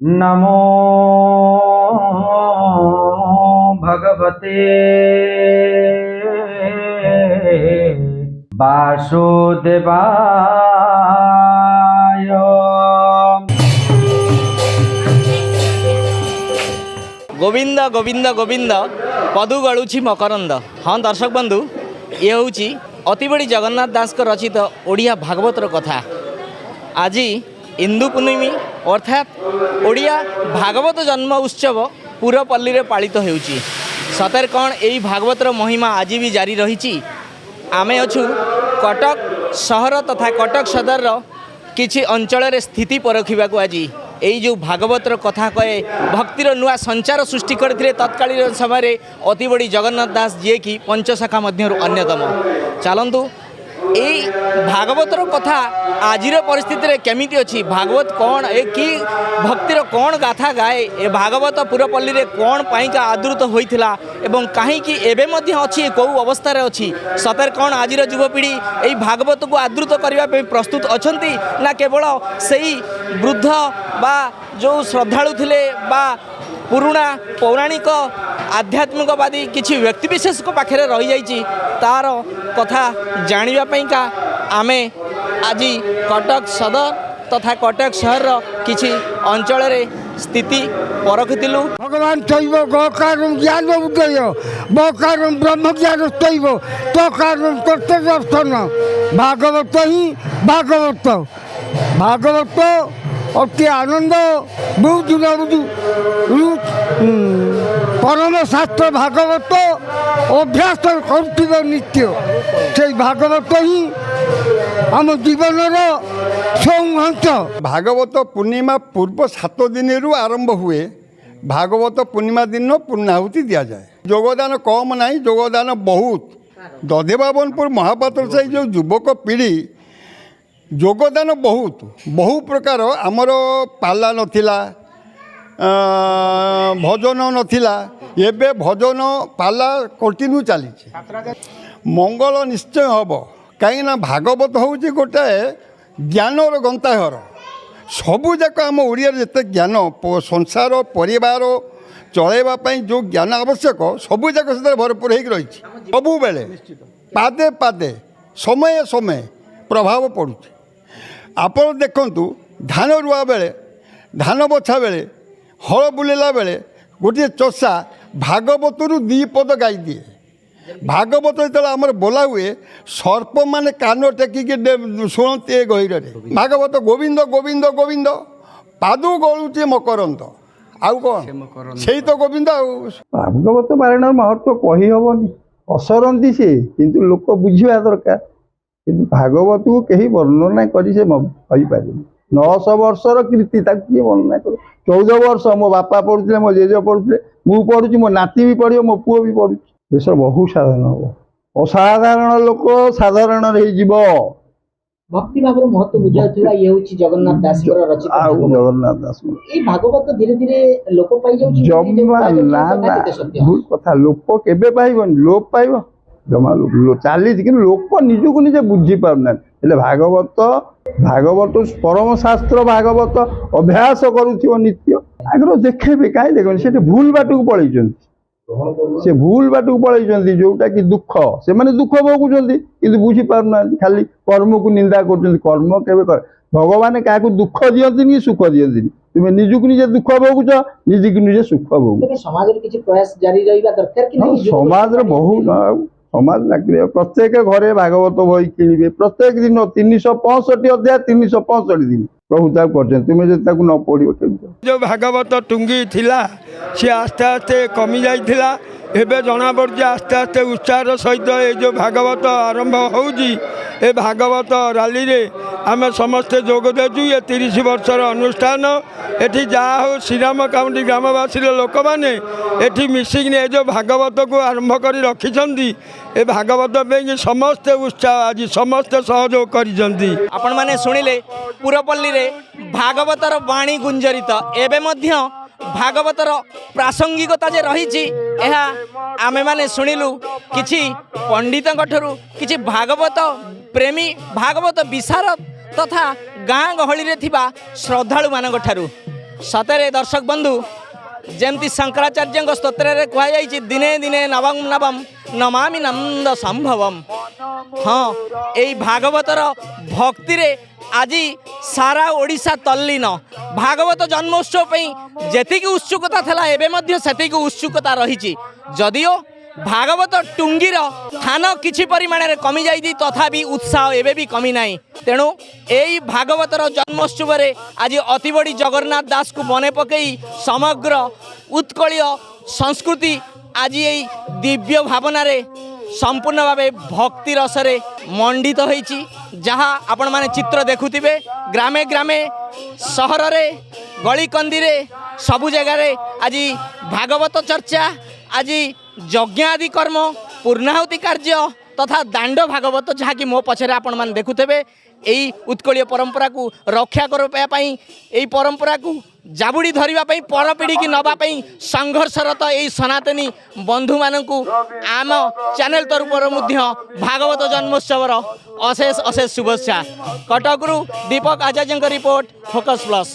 नमो भगवते वासुदेवाय। गोविंद गोविंद गोविंद पदु गलुछि मकरंद। हाँ दर्शक बंधु, ये हूँ अति बड़ी जगन्नाथ दास रचित ओडिया भागवतर कथा। आज इंदु पूर्णिमी अर्थात ओडिया भागवत जन्म उत्सव पुरपल्ली रे पालित होउछि। सतर कौन यही भागवतर महिमा आज भी जारी रही। आमे अछु कटक सहर तथा कटक सदर किछि अंचल स्थिति परखिबा को आज यही जो भागवतर कथा कहे भक्तिर नुआ संचार सृष्टि करते तत्कालीन समय अति बड़ी जगन्नाथ दास जी की पंचशाखा मध्य अन्यतम। चलतु यही भागवतर कथा आजिर परिस्थिति रे केमिति अछि, भागवत कौन ए कि भक्तिर कौन गाथा गाए, ए भागवत पुरपल्ली रे कौन पाइका आदृत होइथिला एवं कहीं एबे मध्य अछि को अवस्था रे अछि। सतर कौन आजिर युवपीढ़ी यही भागवत को आदृत करबा पे प्रस्तुत अछंती ना केवल सही वृद्ध बा जो श्रद्धालु थिले बा पुराणा पौराणिक आध्यात्मिकवादी किसी व्यक्तिविशेष पाखे रही जाइए तार कथा जानापा आमे आज कटक सदर तथा कटक सहर किसी अंचल स्थिति परखिलु। भगवान तैव गकारं ज्ञान उदय बकारं ब्रह्म ज्ञान तैव तकारं कर्तव्यर्थन। भागवत ही भागवत भागवत अति आनंद बहुत परम शास्त्र भागवत अभ्यास कर नित्य से भागवत ही आम जीवन संहंस। भागवत पूर्णिमा पूर्व 7 दिन आरंभ हुए। भागवत पूर्णिमा दिन पूर्णाहुति दि जाए। योगदान कम नहीं, योगदान बहुत। दधिबाबनपुर महापात्र से जो युवक पीढ़ी योगदान बहुत बहु प्रकार। आमर पाला नथिला, भजन नथिला, एबे भजन पाला कंटिन्यू चली। मंगल निश्चय हम कहीं भागवत हूँ गोटे ज्ञानर गंताघर। सबू जाक आम ओडिया जिते ज्ञान संसार परिवार चलैवाई जो ज्ञान आवश्यक सबू जाक से भरपूर हो रही। सबू बेले पादे पादे समय समय प्रभाव पड़ू। आपण देखंतु धान रुआ बेले, धान बछा बेले, हल बुलेला बेले गोटे चषा भागवतरू 2 पद गाई दिए। भागवत जो आमर बोला हुए सर्प माने कान टेकिके शुणते गहिर। भागवत गोविंद गोविंद गोविंद पादु गलुचे मकरंद। आउ कौन से तो गोविंद। भागवत पारायण महत्व कही हेनी, असरती सी किंतु लोक बुझा दरकार। किंतु भागवत को कहीं वर्णना करी से पारे। 900 वर्षर कीर्ति किए वर्णना कर। 14 वर्ष मो बापा पढ़ुते, मो जेजे पढ़ुते, मु पढ़ुची, मो नाती भी पढ़ो, मो पुओ भी पढ़ुची। देश बहु साधारण हम। असाधारण लोक साधारण भक्ति भाव महत्व बुझाउथिला ये होची जगन्नाथ दास रचित जगन्नाथ दास ए भागवत धीरे धीरे लोप पाई जाउची। जम्मा ना ना भूल कथा। लोप केबे पाइबन, लोप पाइब जमा लोप चली कि लोक निजको निजे बुझी पारना। हेले भागवत भागवत परम शास्त्र भागवत अभ्यास करूथिव नित्य आग्रह देखेबे काई देखन से भूल बाटू पळैचंती। से भूल बाटू पळैचंती जोटा कि दुख से माने दुख भोगुचंती किंतु बुझी पारना। खाली कर्म को निंदा करचंती। कर्म केबे कर भगवान काकू दुख दियंती सुख दियंती। तुम निजको निजे दुख भोगुच, निजको निजे सुख भोगुच। समाज रे किछि प्रयास जारी रहिबा दरकार कि नहीं? समाज रे बहुत समाज लाग प्रत्येक घरे भागवत बही किणवे। प्रत्येक दिन 365 अध्याय 365 दिन प्रभु कर। तुम्हें जो न पढ़ जो भागवत टुंगी थिला सी आस्ते आस्ते कमी जाइथिला। एबे जना पड़े आस्ते आस्ते उत्साह सहित ये जो भागवत आरंभ होउजी। ए भागवत रैली रे आमे समस्ते जोग देजु। ये 30 वर्षर अनुष्ठान एठी जा हो श्रीराम काउंटी ग्रामवासी लोक मैंने एठी मिसिक ने जो भागवत को आरंभ करी रखिछंती। ए भागवत पे समस्ते उत्साह आज समस्ते सहयोग करिसंती। आपण माने सुनिले पुरपल्ली रे भागवतर वाणी गुंजरित एबे मध्य भागवतर प्रासंगिकता जे रही आमे माने सुनिलु किछि पंडितंक ठरु किछि भागवत प्रेमी भागवत विशारद तथा गाँ गहली रे थिबा श्रद्धालु मानक ठारु। सतरे दर्शक बंधु जमती शंकराचार्य स्तोत्र कहुई दिने दिने नवम नवम नमामि नंद संभवम। हाँ यही भागवतर भक्ति रे आज सारा ओडिशा तल्लीन भागवत जन्मोत्सव पे जेतिकी उत्सुकता थला एबे मध्य सेतिकी उत्सुकता रही जदियो भागवत टुंगीर स्थान किछि परिमाण रे कमी जाइछि तथापि उत्साह एबे भी कमी नाही। तेणु एई भागवतर जन्मोत्सव रे आज अति बड़ी जगन्नाथ दास को मने पकई समग्र उत्कलीय संस्कृति आज यही दिव्य भावना रे संपूर्ण भावे भक्ति रसरे मंडित होईछि। जहाँ आपण माने चित्र देखुथिबे ग्रामे ग्रामे सहर रे गली कंदी रे सबु जगह रे आज भागवत चर्चा आज यज्ञ आदि कर्म पूर्णाहुति कार्य तथा दांड भागवत जहाँकि मो पछरे आपण माने देखुथिबे यही उत्कलीय परंपरा को रक्षा करबा पई यही परंपरा को जाबुड़ी धरिबा पई पर पीढ़ी की नबा पई संघर्षरत यही सनातनी बंधु मानकु आम चैनल तरफर मध्य भागवत जन्मोत्सवर अशेष अशेष शुभेच्छा। कटकरू दीपक आचार्य रिपोर्ट फोकस प्लस।